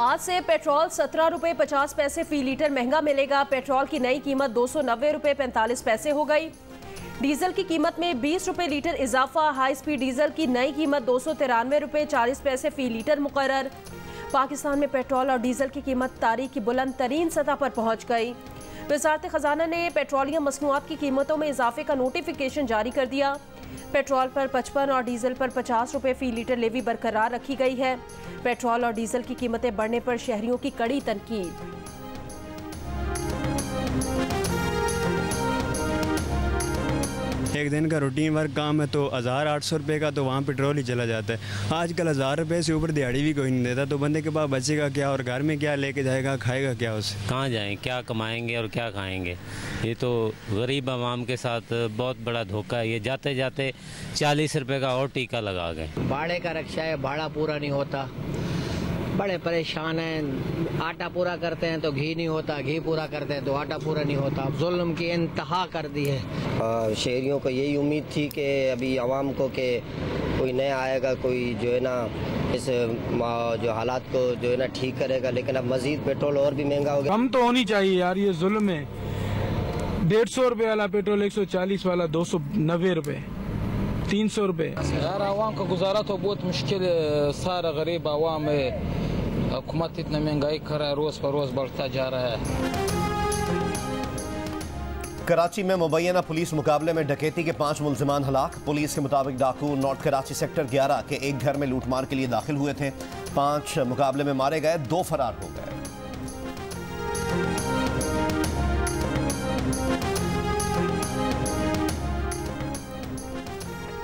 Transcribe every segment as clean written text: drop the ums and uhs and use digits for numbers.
आज से पेट्रोल 17 रुपये 50 पैसे फी लीटर महंगा मिलेगा। पेट्रोल की नई कीमत 290 रुपये 45 पैसे हो गई। डीजल की कीमत में 20 रुपये लीटर इजाफा। हाई स्पीड डीजल की नई कीमत 293 रुपये 40 पैसे फी लीटर मुकर्रर। पाकिस्तान में पेट्रोल और डीजल की कीमत तारीख की बुलंद तरीन सतह पर पहुंच गई। वजारत खजाना ने पेट्रोलियम मसनूआत की कीमतों में इजाफे का नोटिफिकेशन जारी कर दिया। पेट्रोल पर 55 और डीजल पर 50 रुपये फी लीटर लेवी बरकरार रखी गई है। पेट्रोल और डीजल की कीमतें बढ़ने पर शहरियों की कड़ी तनकीद। एक दिन का रूटीन वर्क काम है तो 1800 रुपये का तो वहाँ पेट्रोल ही चला जाता है। आजकल 1000 रुपये से ऊपर दिहाड़ी भी कोई नहीं देता, तो बंदे के पास बचेगा क्या और घर में क्या लेके जाएगा, खाएगा क्या उससे? कहाँ जाएं, क्या कमाएंगे और क्या खाएंगे? ये तो गरीब आवाम के साथ बहुत बड़ा धोखा है। ये जाते जाते 40 रुपये का और टीका लगा गए। भाड़े का रिक्शा है, भाड़ा पूरा नहीं होता, बड़े परेशान हैं। आटा पूरा करते हैं तो घी नहीं होता, घी पूरा करते हैं तो आटा पूरा नहीं होता। जुल्म की इंतहा कर दी है। शहरियों को यही उम्मीद थी कि अभी आवाम को कि कोई नया आएगा, कोई जो है ना इस जो हालात को जो है ना ठीक करेगा, लेकिन अब मजीद पेट्रोल और भी महंगा हो गया। कम तो होनी चाहिए यार, ये जुल्म है। 150 रुपये वाला पेट्रोल 140 वाला 290 रुपये 300 रुपये। यार आवाम का गुजारा तो बहुत मुश्किल है। सारा गरीब आवाम है। हुकूमत इतना महंगाई कर रहा है, रोज पर रोज बढ़ता जा रहा है। कराची में मुबैना पुलिस मुकाबले में डकैती के 5 मुल्जिमान हलाक। पुलिस के मुताबिक डाकू नॉर्थ कराची सेक्टर 11 के एक घर में लूटमार के लिए दाखिल हुए थे। 5 मुकाबले में मारे गए, 2 फरार हो गए।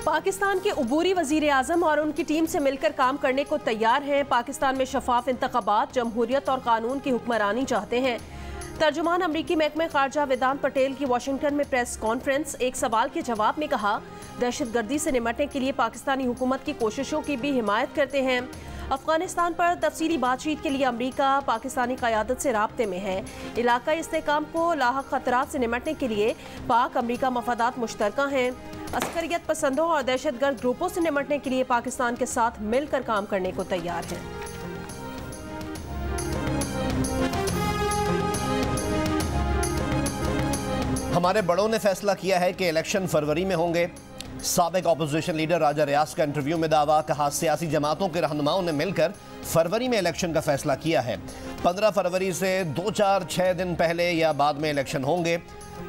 पाकिस्तान के उबूरी वजीर आजम और उनकी टीम से मिलकर काम करने को तैयार हैं। पाकिस्तान में शफाफ इंतखाबात, जमहूरियत और कानून की हुक्मरानी चाहते हैं। तर्जुमान अमरीकी महकमे खारजा वेदांत पटेल की वाशिंगटन में प्रेस कॉन्फ्रेंस। एक सवाल के जवाब में कहा, दहशतगर्दी से निपटने के लिए पाकिस्तानी हुकूमत की कोशिशों की भी हिमायत करते हैं। अफगानिस्तान पर तफसीली बातचीत के लिए अमरीका पाकिस्तानी क़यादत से राब्ते में है। इलाकाई इस्तेहकाम को लाहक खतरात से निपटने के लिए पाक अमरीका मफादात मुश्तरका हैं। अस्करियत पसंदों और दहशतगर्द ग्रुपों से निपटने के लिए पाकिस्तान के साथ मिलकर काम करने को तैयार है। हमारे बड़ों ने फैसला किया है कि इलेक्शन फरवरी में होंगे। साबिक अपोजिशन लीडर राजा रियाज का इंटरव्यू में दावा। कहा, सियासी जमातों के रहनुमाओं ने मिलकर फरवरी में इलेक्शन का फैसला किया है। 15 फरवरी से 2-4-6 दिन पहले या बाद में इलेक्शन होंगे।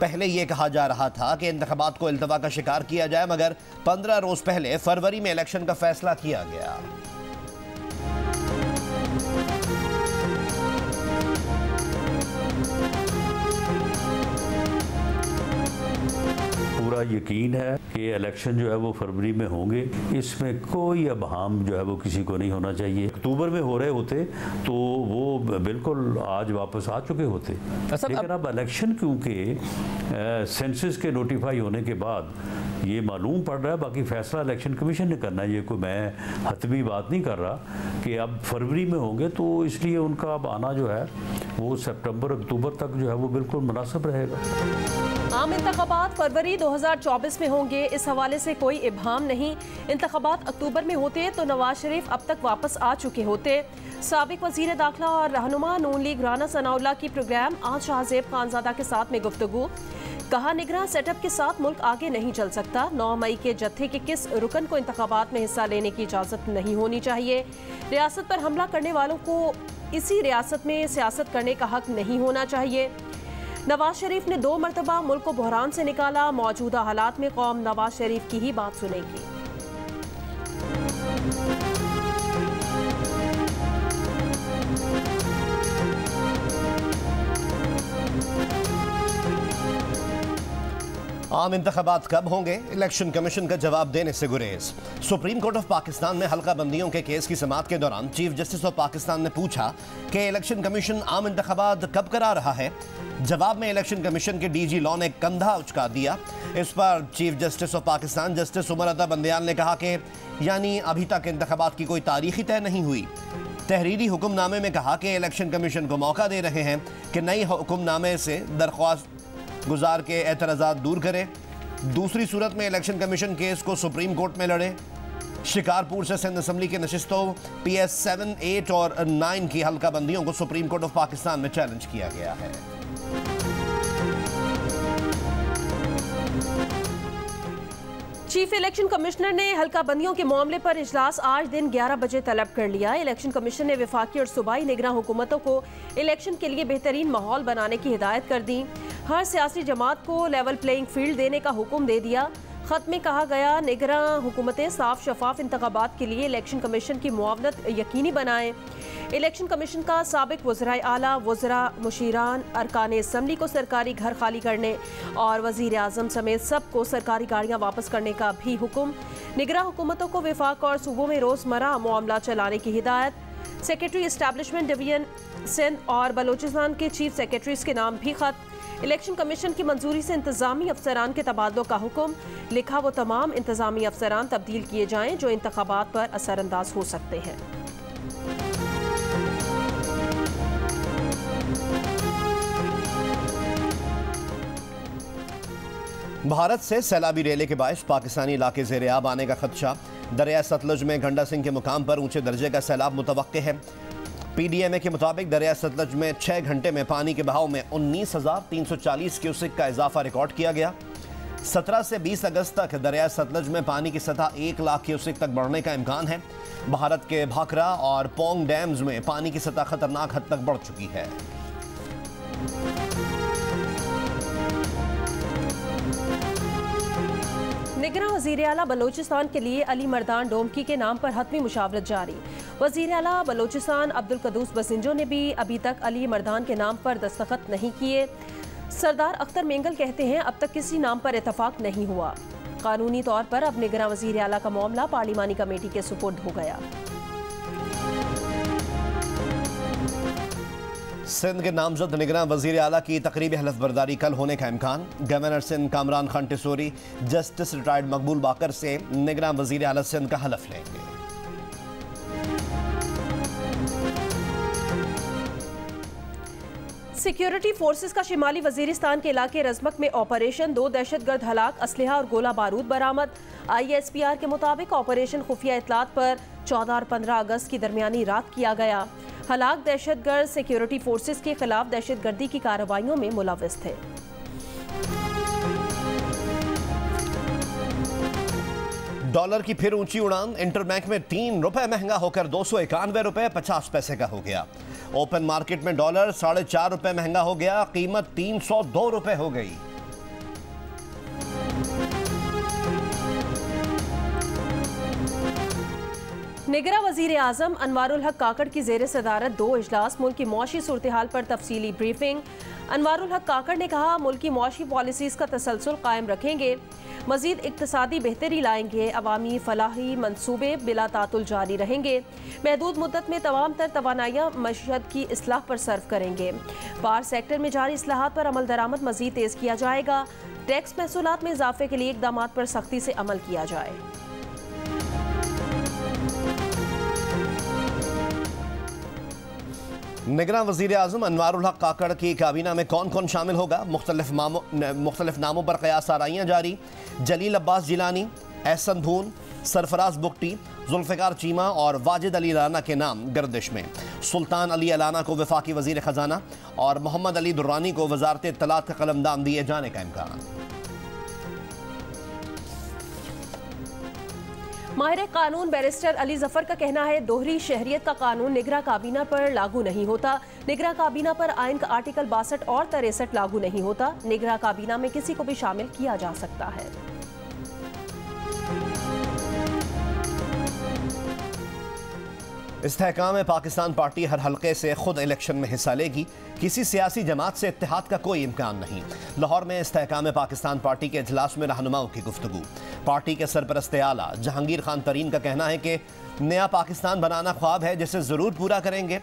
पहले यह कहा जा रहा था कि इंतखाबात को इल्तवा का शिकार किया जाए, मगर 15 रोज पहले फरवरी में इलेक्शन का फैसला किया गया। पूरा यकीन है कि इलेक्शन जो है वो फरवरी में होंगे। इसमें कोई अबहाम जो है वो किसी को नहीं होना चाहिए। अक्टूबर में हो रहे होते तो वो बिल्कुल आज वापस आ चुके होते, लेकिन अब इलेक्शन क्योंकि सेंसस के नोटिफाई होने के बाद ये मालूम पड़ रहा है, बाकी फैसला इलेक्शन कमीशन ने करना है। ये कोई मैं हतमी बात नहीं कर रहा कि अब फरवरी में होंगे, तो इसलिए उनका अब आना जो है वो सितंबर अक्टूबर तक जो है वो बिल्कुल मुनासिब रहेगा। आम इंतखाबात फरवरी 2024 में होंगे, इस हवाले से कोई इब्हाम नहीं। इंतखाबात अक्टूबर में होते तो नवाज शरीफ अब तक वापस आ चुके होते। साबिक वजीर दाखिला और रहनुमा नून लीग राना सनाउल्लाह की प्रोग्राम आज शाहजेब खानजादा के साथ में गुफ्तगू। कहा, निगरान सेटअप के साथ मुल्क आगे नहीं चल सकता। 9 मई के जत्थे के किस रुकन को इंतखाबात में हिस्सा लेने की इजाज़त नहीं होनी चाहिए। रियासत पर हमला करने वालों को इसी रियासत में सियासत करने का हक नहीं होना चाहिए। नवाज शरीफ ने 2 मरतबा मुल्क को बहरान से निकाला। मौजूदा हालात में कौम नवाज शरीफ की ही बात सुनेगी। आम इंतखाबात कब होंगे? इलेक्शन कमीशन का जवाब देने से गुरेज। सुप्रीम कोर्ट ऑफ पाकिस्तान में हल्का बंदियों के केस की समाअत के दौरान चीफ जस्टिस ऑफ पाकिस्तान ने पूछा कि इलेक्शन कमीशन आम इंतखाबात कब करा रहा है। जवाब में इलेक्शन कमीशन के डीजी लॉ ने कंधा उचका दिया। इस पर chief justice of Pakistan justice Umar Ata Bandial ने कहा कि यानी अभी तक इंतखाबात की कोई तारीख ही तय नहीं हुई। तहरीरी हुक्मनामे में कहा कि इलेक्शन कमीशन को मौका दे रहे हैं कि नई हुक्मनामे से दरख्वास्त गुजार के एतराज़ात दूर करे। दूसरी सूरत में इलेक्शन कमीशन केस को सुप्रीम कोर्ट में लड़े। शिकारपुर से सिंध असम्बली की नशिस्तों PS 7, 8 और 9 की हल्का बंदियों को सुप्रीम कोर्ट ऑफ पाकिस्तान में चैलेंज किया गया है। चीफ इलेक्शन कमिश्नर ने हल्का बंदियों के मामले पर इजलास आज दिन 11 बजे तलब कर लिया। इलेक्शन कमीशन ने वफाकी और सूबाई निगरान हुकूमतों को इलेक्शन के लिए बेहतरीन माहौल बनाने की हिदायत कर दी। हर सियासी जमात को लेवल प्लेइंग फील्ड देने का हुक्म दे दिया। खत में कहा गया, निगरान हुकूमतें साफ शफाफ इंतखाबात के लिए इलेक्शन कमीशन की मुआवनत यकीनी बनाएं। इलेक्शन कमीशन का साबिक वज़राए आला, वज़रा, मुशीरान, अरकान असम्बली को सरकारी घर खाली करने और वज़ीर आज़म समेत सबको सरकारी गाड़ियाँ वापस करने का भी हुक्म। निगरान हुकूमतों को वफाक और सूबों में रोज़मर्रा मामला चलाने की हिदायत। सेक्रेटरी इस्टेब्लिशमेंट डिवीजन सिंध और बलोचिस्तान के चीफ सेक्रेटरीज के नाम भी खत। इलेक्शन कमीशन की मंजूरी से इंतजामी अफसरान के तबादलों का हुक्म। लिखा, वो तमाम इंतजामी अफसरान तब्दील किए जाएं जो इंतखाबात पर असरअंदाज हो सकते हैं। भारत से सैलाबी रेले के बायस पाकिस्तानी इलाके ज़ेर-ए-आब आने का खदशा। दरिया सतलुज में गंडा सिंह के मुकाम पर ऊंचे दर्जे का सैलाब मुतवक्के है। PDMA के मुताबिक दरिया सतलुज में 6 घंटे में पानी के बहाव में 19,340 क्यूसेक का इजाफा रिकॉर्ड किया गया। 17 से 20 अगस्त तक दरिया सतलुज में पानी की सतह 1 लाख क्यूसेक तक बढ़ने का इम्कान है। भारत के भाखरा और पोंग डैम्स में पानी की सतह खतरनाक हद तक बढ़ चुकी है। निगरान वज़ीर आला बलोचिस्तान के लिए अली मर्दान डोमकी के नाम पर हतमी मुशावरत जारी। वज़ीर आला बलोचिस्तान अब्दुल कदूस बसिंजो ने भी अभी तक अली मर्दान के नाम पर दस्तखत नहीं किए। सरदार अख्तर मेंगल कहते हैं, अब तक किसी नाम पर इतफाक नहीं हुआ। कानूनी तौर पर अब निगरान वज़ीर आला का मामला पार्लिमानी कमेटी के सुपुर्द हो गया। सिंध के नामजद निगरान वज़ीर आला की तकरीबी हलफ बर्दारी कल होने का इम्कान। Governor Sindh Kamran Khan Tessori justice retired Maqbool Baqar से निगरान वज़ीर आला सिंध का हलफ लेंगे। सिक्योरिटी फोर्सेस का शिमाली वजीरिस्तान के इलाके रजमक में ऑपरेशन। 2 दहशतगर्द हलाक, असलहा और गोला बारूद बरामद। ISPR के मुताबिक ऑपरेशन खुफिया इतलात पर 14 और 15 अगस्त की दरमियानी रात किया गया। हलाक दहशतगर्द सिक्योरिटी फोर्सेस के खिलाफ दहशतगर्दी की कार्रवाइयों में मुलव्विस थे। डॉलर की फिर ऊंची उड़ान। इंटरबैंक में 3 रुपए महंगा होकर 291 रुपए 50 पैसे का हो गया। ओपन मार्केट में डॉलर 4.5 रुपए महंगा हो गया, कीमत 302 रुपए हो गई। निगरान वज़ीर आज़म अनवारुल हक काकड़ की ज़ेर सदारत 2 इजलास। मुल्क की मौशी सूरत हाल पर तफसीली ब्रीफिंग। अनवारुल हक काकड़ ने कहा, मुल्क की मौशी पॉलिसीज़ का तसलसल कायम रखेंगे, मज़ीद इक्तसादी बेहतरी लाएंगे, अवामी फलाही मनसूबे बिला तातुल जारी रहेंगे, महदूद मुद्दत में तमाम तर तवानाइयाँ मशहद की इस्लाह पर सर्व करेंगे। पावर सेक्टर में जारी इस्लाहात पर अमल दरामद मज़ीद तेज़ किया जाएगा। टैक्स महसूलात में इजाफे के लिए इक़दामात पर सख्ती से अमल किया जाए। निगरान वज़ीर आज़म अनवारुल हक काकड़ की काबीना में कौन कौन शामिल होगा? मुख्तलिफ नामों पर क़यास आराइयाँ जारी। जलील अब्बास जिलानी, एहसन धून, सरफराज बुगटी, जुल्फ़िकार चीमा और वाजिद अली राना के नाम गर्दिश में। सुल्तान अली अलाना को वफाकी वज़ीर ख़जाना और मोहम्मद अली दुर्रानी को वज़ारत इत्तलात का कलमदान दिए जाने का इम्कान। माहिर कानून बैरिस्टर अली जफर का कहना है, दोहरी शहरियत का कानून निगरान काबीना पर लागू नहीं होता। निगरान काबीना पर आइन का आर्टिकल 62 और 63 लागू नहीं होता। निगरान काबीना में किसी को भी शामिल किया जा सकता है। इस्तेहकाम पाकिस्तान पार्टी हर हल्के से खुद इलेक्शन में हिस्सा लेगी, किसी सियासी जमात से इत्तेहाद का कोई इम्कान नहीं। लाहौर में इस्तेहकाम पाकिस्तान पार्टी के इजलास में रहनुमाओं की गुफ्तगू। पार्टी के सरपरस्त आला जहांगीर खान तरीन का कहना है कि नया पाकिस्तान बनाना ख्वाब है जिसे ज़रूर पूरा करेंगे।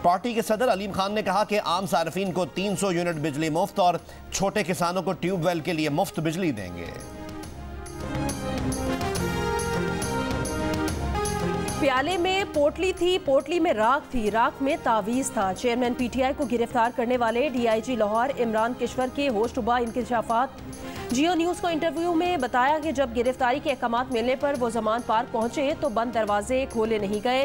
पार्टी के सदर अलीम खान ने कहा कि आम सार्फिन को 300 यूनिट बिजली मुफ्त और छोटे किसानों को ट्यूबवेल के लिए मुफ्त बिजली देंगे। प्याले में पोटली थी, पोटली में राख थी, राख में तावीज़ था। चेयरमैन PTI को गिरफ्तार करने वाले DIG लाहौर इमरान किश्वर के होशरुबा इंकशाफात। जियो न्यूज़ को इंटरव्यू में बताया कि जब गिरफ्तारी के अहकाम मिलने पर वो जमान पार्क पहुंचे तो बंद दरवाजे खोले नहीं गए,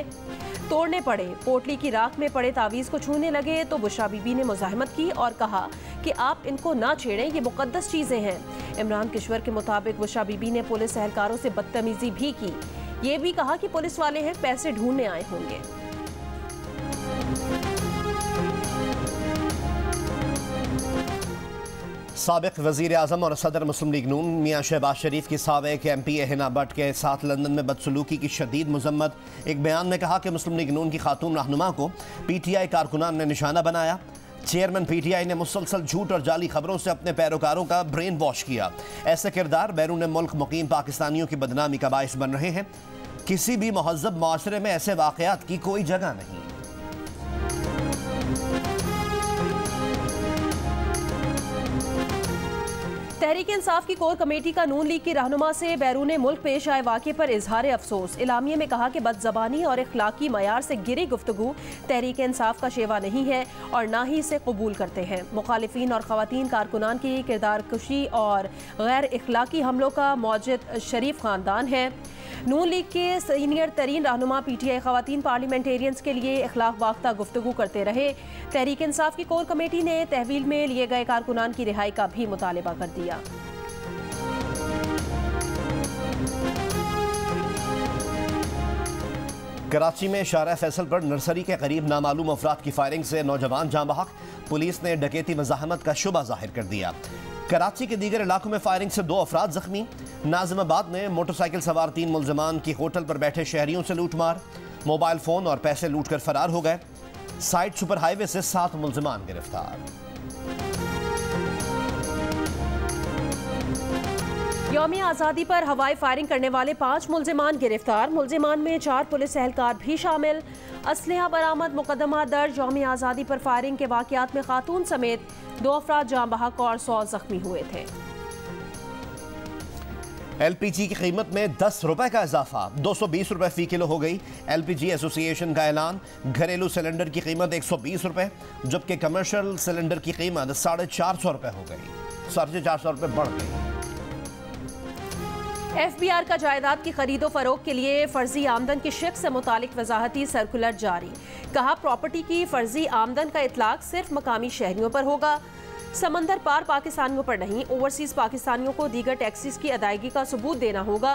तोड़ने पड़े। पोटली की राख में पड़े तावीज़ को छूने लगे तो बुशरा बीबी ने मुज़ाहमत की और कहा कि आप इनको ना छेड़ें, ये मुकद्दस चीज़ें हैं। इमरान किश्वर के मुताबिक बुशरा बीबी ने पुलिस एहलकारों से बदतमीजी भी की। ये भी कहा कि पुलिस वाले हैं, पैसे ढूंढने आए होंगे। साबिक वज़ीर आज़म और सदर मुस्लिम लीग नून मियाँ शहबाज शरीफ की साबिक MP हिना भट्ट के साथ लंदन में बदसलूकी की शदीद मजम्मत। एक बयान में कहा कि मुस्लिम लीग नून की खातून रहनुमा को PTI कारकुनान ने निशाना बनाया। चेयरमैन PTI ने मुसलसल झूठ और जाली खबरों से अपने पैरोकारों का ब्रेन वॉश किया। ऐसे किरदार बैरून मुल्क मुकीम पाकिस्तानियों की बदनामी का बाइस बन रहे हैं। किसी भी महज़ब माशरे में ऐसे वाक़यात की कोई जगह नहीं। तहरीक इंसाफ की कोर कमेटी का नून लीग की रहनुमा से बैरून मुल्क पेश आए वाक़े पर इजहार अफसोस। इलामिये में कहा कि बदज़बानी और इखलाकी मयार से गिरी गुफ्तगू तहरीक इंसाफ का शेवा नहीं है और ना ही इसे कबूल करते हैं। मुखालिफिन और ख़वातीन कारकुनान की किरदार कुशी और गैर इखलाकी हमलों का मौजिद शरीफ ख़ानदान है। नून लीग के सीनियर तरीन रहनुमा PTI ख़वातीन पार्लियामेंटेरियंस के लिए इखलाक बाख्ता गुफ्तगू करते रहे। तहरीक इंसाफ की कोर कमेटी ने तहवील में लिए गए कारकुनान की रिहाई का भी मुतालबा कर दिया। कराची में शारा फैसल पर नर्सरी के करीब नामालूम अफराद की फायरिंग से नौजवान जाँ बहक। पुलिस ने डकैती मज़ाहमत का शुबा जाहिर कर दिया। कराची के दीगर इलाकों में फायरिंग से 2 अफराद जख्मी। नाज़िमाबाद में मोटरसाइकिल सवार 3 मुलजमान की होटल पर बैठे शहरियों से लूटमार, मोबाइल फ़ोन और पैसे लूट कर फरार हो गए। साइड सुपर हाईवे से 7 मुलजमान गिरफ्तार। यौम आज़ादी पर हवाई फायरिंग करने वाले 5 मुलजिमान गिरफ्तार। मुलजिमान में 4 पुलिस एहलकार भी शामिल। असलहा बरामद, मुकदमा दर्ज। यौम आज़ादी पर फायरिंग के वाक़यात में खातून समेत 2 अफराद जाँ बहक और 100 जख्मी हुए थे। LPG की कीमत में 10 रुपए का इजाफा, 220 रुपए फी किलो हो गई। LPG एसोसिएशन का ऐलान। घरेलू सिलेंडर की कीमत 120 रुपए, जबकि कमर्शियल सिलेंडर की कीमत 450 रुपए हो गई। 450 रुपए बढ़ गई। FBR का जायदाद की खरीदो फरोख्त के लिए फर्जी आमदन की शिक से मुतालिक वजाहती सर्कुलर जारी। कहा प्रॉपर्टी की फर्जी आमदन का इतलाक सिर्फ मकामी शहरियों पर होगा, समंदर पार पाकिस्तानियों पर नहीं। ओवरसीज पाकिस्तानियों को दीगर टैक्सेस की अदायगी का सबूत देना होगा।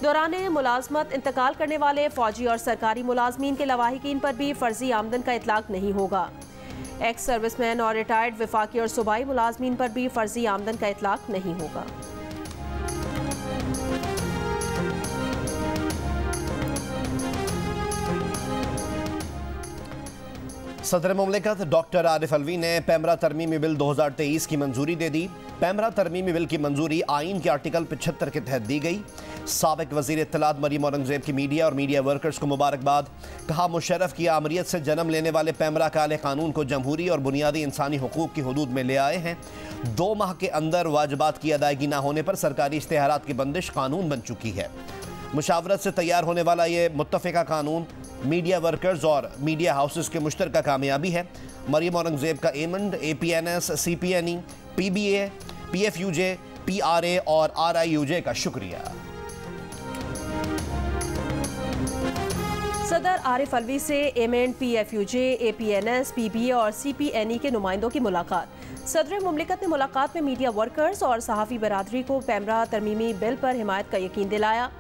दौरान मुलाजमत इंतकाल करने वाले फौजी और सरकारी मुलाजमीन के लवाहिकीन पर भी फर्जी आमदन का इतलाक नहीं होगा। एक्स सर्विसमैन और रिटायर्ड विफाकी और सूबाई मुलाजमीन पर भी फर्जी आमदन का इतलाक नहीं होगा। सदर मुमलिकत डॉक्टर आरिफ अलवी ने पैमरा तरमीमी बिल 2023 की मंजूरी दे दी। पैमरा तरमीमी बिल की मंजूरी आइन के आर्टिकल 75 के तहत दी गई। साबिक वज़ीर इत्तलात मरीम औरंगज़ेब की मीडिया और मीडिया वर्कर्स को मुबारकबाद। कहा मुशर्रफ की आमरीत से जन्म लेने वाले पैमरा काले कानून को जमहूरी और बुनियादी इंसानी हुकूक की हदूद में ले आए हैं। 2 माह के अंदर वाजिबात की अदायगी न होने पर सरकारी इश्तिहारात की बंदिश कानून बन चुकी है। मुशावरत से तैयार होने वाला ये मुत्तफ़िका कानून मीडिया वर्कर्स और मीडिया हाउसेस के मुश्तरका कामयाबी है। मरीम औरंगज़ेब का Aemond, APNS, CPNE, PBA, PFUJ, PRA और RIUJ का शुक्रिया। सदर आरिफ अलवी से एमएंड, PFUJ, APNS, PBA और CPNE के नुमाइंदों की मुलाकात। सदर मुमलिकत ने मुलाकात में मीडिया वर्कर्स और सहाफ़ी बरादरी को पैमरा तरमीमी बिल पर हिमायत का यकीन दिलाया।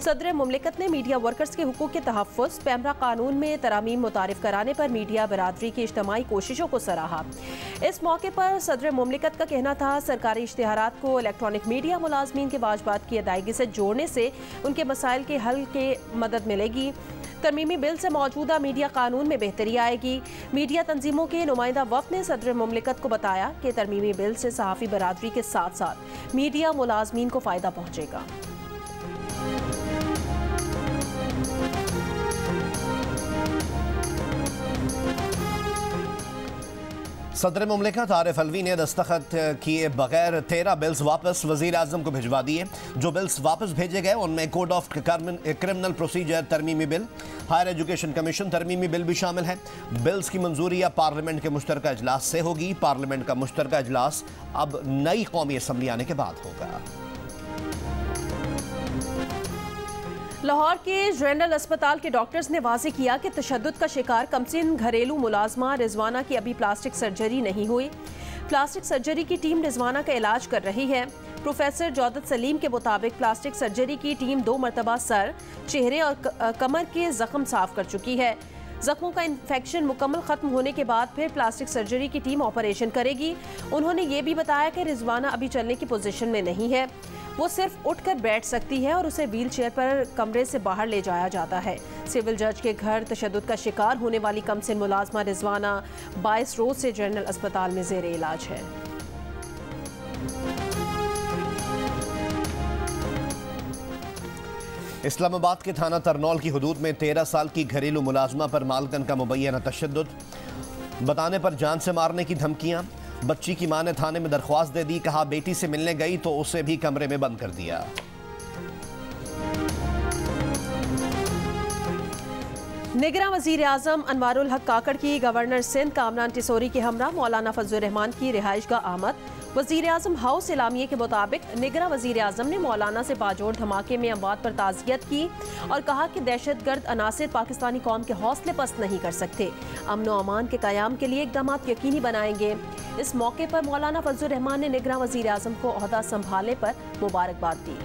सदर मुमलिकत ने मीडिया वर्कर्स के हुकूक के तहफ़्फ़ुज़, पैमरा कानून में तरामीम मुतारिफ कराने पर मीडिया बरादरी की इज्तिमाई कोशिशों को सराहा। इस मौके पर सदर मुमलिकत का कहना था सरकारी इश्तिहारात को इलेक्ट्रॉनिक मीडिया मुलाजमीन के वाजिबात की अदायगी से जोड़ने से उनके मसाइल के हल के मदद मिलेगी। तरमीमी बिल से मौजूदा मीडिया कानून में बेहतरी आएगी। मीडिया तंजीमों के नुमाइंदा वफ़द ने सदर मुमलिकत को बताया कि तरमीमी बिल से सहाफ़ी बरादरी के साथ साथ मीडिया मुलाजमीन को फ़ायदा पहुँचेगा। सदर मुमलिकत आरिफ अलवी ने दस्तखत किए बगैर 13 बिल्स वापस वज़ीर आज़म को भिजवा दिए। जो बिल्स वापस भेजे गए उनमें कोड ऑफ क्रिमिनल प्रोसीजर तरमीमी बिल, हायर एजुकेशन कमीशन तरमीमी बिल भी शामिल है। बिल्स की मंजूरी अब पार्लियामेंट के मुश्तरका इजलास से होगी। पार्लियामेंट का मुश्तरका इजलास अब नई कौमी असम्बली आने के बाद होगा। लाहौर के जनरल अस्पताल के डॉक्टर्स ने वाज़ेह किया कि तशद्दुद का शिकार कमसिन घरेलू मुलाजमा रिजवाना की अभी प्लास्टिक सर्जरी नहीं हुई। प्लास्टिक सर्जरी की टीम रिजवाना का इलाज कर रही है। प्रोफेसर जौदत सलीम के मुताबिक प्लास्टिक सर्जरी की टीम 2 मरतबा सर, चेहरे और कमर के जख्म साफ कर चुकी है। जख्मों का इन्फेक्शन मुकम्मल ख़त्म होने के बाद फिर प्लास्टिक सर्जरी की टीम ऑपरेशन करेगी। उन्होंने ये भी बताया कि रिजवाना अभी चलने की पोजीशन में नहीं है, वो सिर्फ उठकर बैठ सकती है और उसे व्हील चेयर पर कमरे से बाहर ले जाया जाता है। सिविल जज के घर तशद्दुद का शिकार होने वाली कमसिन मुलाजमा रिजवाना 22 रोज से जनरल अस्पताल में ज़ेरे इलाज है। इस्लामाबाद के थाना तरनौल की हदूद में 13 साल की घरेलू मुलाजमा पर मालकन का मुबैना तशद्दुद, बताने पर जान से मारने की धमकियां। बच्ची की मां ने थाने में दरख्वास्त दे दी, कहा बेटी से मिलने गई तो उसे भी कमरे में बंद कर दिया। निगरां वज़ीर आज़म अनवारुल हक काकड़ की गवर्नर सिंध कामरान टिसोरी के हमरा मौलाना फजलुर रहमान की रिहाइश का आमद। वज़ीर आज़म हाउस इलामिये के मुताबिक निगरां वज़ीर आज़म ने मौलाना से बाजोड़ धमाके में अमवात पर ताज़ियत की और कहा कि दहशतगर्द अनासिर पाकिस्तानी कौम के हौसले पस्त नहीं कर सकते, अमन व अमान के क़याम के लिए इक़दाम यकीनी बनाएंगे। इस मौके पर मौलाना फजलुर रहमान ने निगरां वज़ीर आज़म को ओहदा संभालने पर मुबारकबाद दी।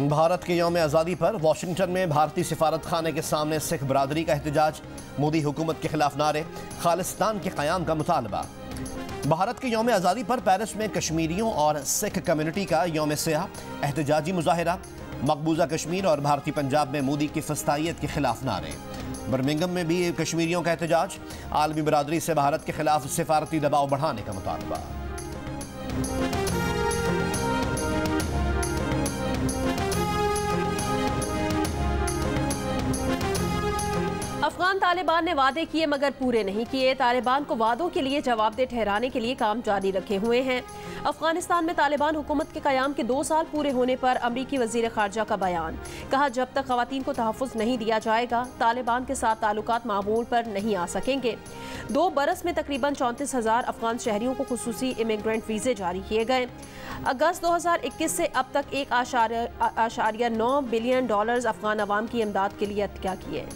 भारत के यौम आज़ादी पर वाशिंगटन में भारतीय सिफारत खाने के सामने सिख बरादरी का एहतजाज, मोदी हुकूमत के खिलाफ नारे, खालिस्तान के क़याम का मुतालबा। भारत के यौम आज़ादी पर पेरिस में कश्मीरियों और सिख कम्युनिटी का यौम सियाह एहतजाजी मुजाहिरा, मकबूजा कश्मीर और भारतीय पंजाब में मोदी की फस्तायत के खिलाफ नारे। बर्मिंघम में भी कश्मीरियों का एहतजाज, आलमी बरादरी से भारत के खिलाफ सिफारती दबाव बढ़ाने का मुतालबा। अफगान तालिबान ने वादे किए मगर पूरे नहीं किए। तालिबान को वादों के लिए जवाबदेह ठहराने के लिए काम जारी रखे हुए हैं। अफगानिस्तान में तालिबान हुकूमत के क़याम के 2 साल पूरे होने पर अमरीकी वज़ीर ख़ारजा का बयान, कहा जब तक ख़वातीन को तहफ़्फ़ुज़ नहीं दिया जाएगा तालिबान के साथ ताल्लुकात मामूल पर नहीं आ सकेंगे। 2 बरस में तकरीबन 34,000 अफगान शहरियों को खुसूसी इमिग्रेंट वीज़े जारी किए गए। अगस्त 2021 से अब तक $1.9 बिलियन अफगान अवाम की इमदाद के लिए अतिया किए।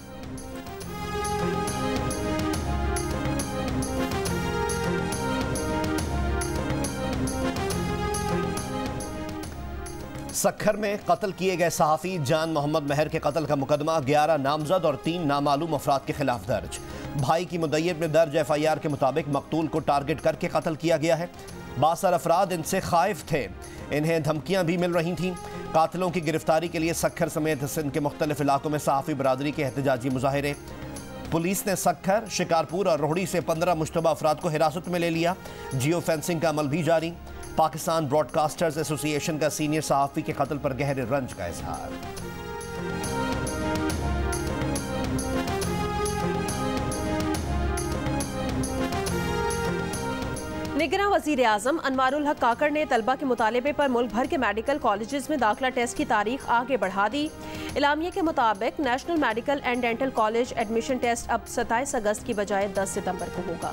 सक्खर में कत्ल किए गए सहाफ़ी जान मोहम्मद महर के कत्ल का मुकदमा 11 नामजद और 3 नामालूम अफराद के खिलाफ दर्ज। भाई की मुद्दईयत में दर्ज FIR के मुताबिक मकतूल को टारगेट करके कत्ल किया गया है। 12 अफराद इनसे खाइफ थे, इन्हें धमकियां भी मिल रही थीं। कातिलों की गिरफ्तारी के लिए सक्खर समेत सिंध के मुख्तलिफ इलाकों में सहाफ़ी बरादरी के एहतजाजी मुजाहिरे। पुलिस ने सक्खर, शिकारपुर और रोहड़ी से 15 मुश्तबा अफराद को हिरासत में ले लिया। जियो फेंसिंग का अमल भी जारी। पाकिस्तान ब्रॉडकास्टर्स एसोसिएशन का सीनियर सहाफ़ी के कत्ल पर गहरे रंज का इजहार। निगरां वज़ीर आज़म अनवारुल हक काकड़ ने तलबा के मुतालबे पर मुल्क भर के मेडिकल कॉलेजेस में दाखिला टेस्ट की तारीख आगे बढ़ा दी। इलामिये के मुताबिक national medical and dental college admission test अब 27 अगस्त की बजाय 10 सितंबर को होगा।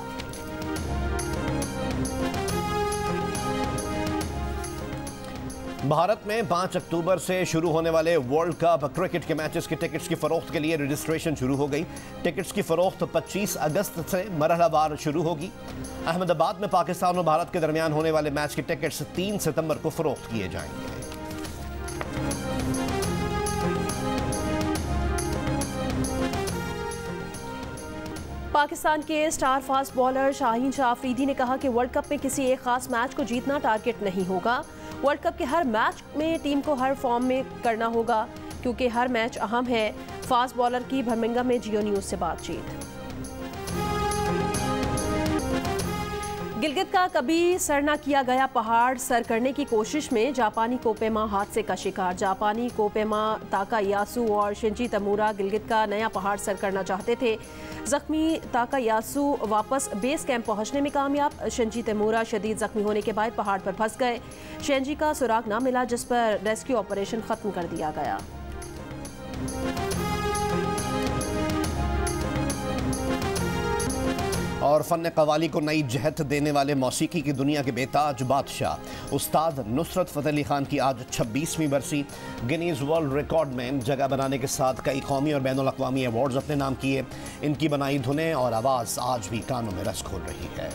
भारत में 5 अक्टूबर से शुरू होने वाले वर्ल्ड कप क्रिकेट के मैचेस की टिकट्स की फरोख्त के लिए रजिस्ट्रेशन शुरू हो गई। टिकट्स की फरोख्त 25 अगस्त से मरहलावार शुरू होगी। अहमदाबाद में पाकिस्तान और भारत के दरमियान होने वाले मैच की टिकट्स 3 सितंबर को फरोख्त किए जाएंगे। पाकिस्तान के star fast bowler Shaheen Shah Afridi ने कहा कि वर्ल्ड कप में किसी एक खास मैच को जीतना टारगेट नहीं होगा। वर्ल्ड कप के हर मैच में टीम को हर फॉर्म में करना होगा क्योंकि हर मैच अहम है। फास्ट बॉलर की बर्मिंघम में जियो न्यूज़ से बातचीत। गिलगित का कभी सर न किया गया पहाड़ सर करने की कोशिश में जापानी कोपेमा हादसे का शिकार। जापानी कोपेमा ताकायासु और शिंजी तमुरा गिलगित का नया पहाड़ सर करना चाहते थे। जख्मी ताकायासु वापस बेस कैंप पहुंचने में कामयाब। शिंजी तमुरा शदीद जख्मी होने के बाद पहाड़ पर फंस गए। शिंजी का सुराग न मिला, जिस पर रेस्क्यू ऑपरेशन खत्म कर दिया गया। और फन कवाली को नई जहत देने वाले मौसीकी की दुनिया के बेताज बादशाह उस्ताद नुसरत फ़तेह अली खान की आज 26वीं बरसी। गिनीज वर्ल्ड रिकॉर्ड में जगह बनाने के साथ कई कौमी और बैनुल अक़वामी अवार्ड्स अपने नाम किए। इनकी बनाई धुनें और आवाज़ आज भी कानों में रस घोल रही है।